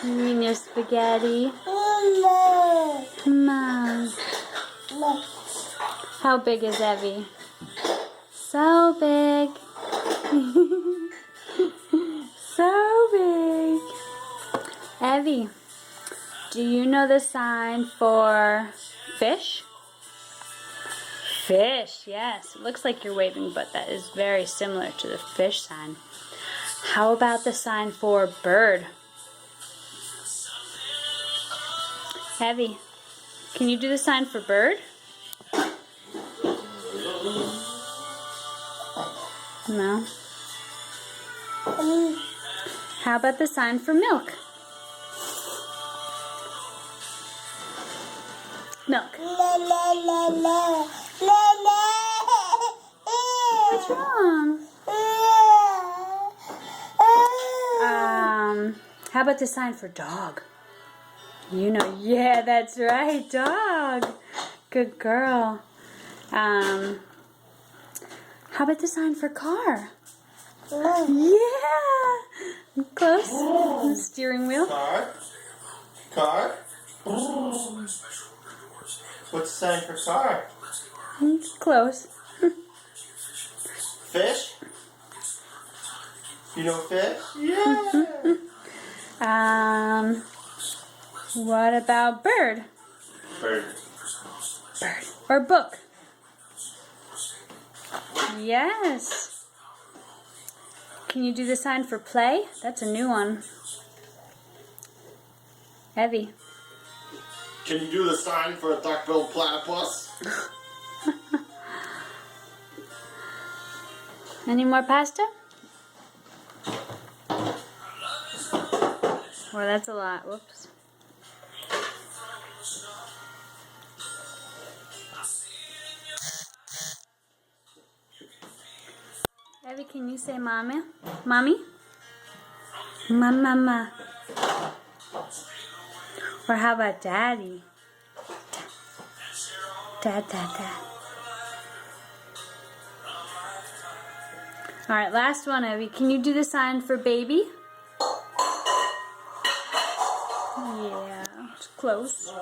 You mean your spaghetti? No. Come on. No. How big is Evie? So big. So big. Evie, do you know the sign for fish? Fish, yes. It looks like you're waving, but that is very similar to the fish sign. How about the sign for bird? Evie, can you do the sign for bird? No. How about the sign for milk? Milk. La la la la la la. What's wrong? How about the sign for dog? You know, yeah, that's right, dog. Good girl. How about the sign for car? Yeah. Close. The steering wheel. Car? Car? What's the sign for car? Close. Fish? You know fish? Yeah! What about bird? Bird. Bird. Or book? Yes. Can you do the sign for play? That's a new one. Evie. Can you do the sign for a duck-billed platypus? Any more pasta? Well, that's a lot. Whoops. Evie, can you say mommy? Mommy? Mama. Or how about daddy? Dad. Alright, last one, Evie. Can you do the sign for baby? Yeah, it's close.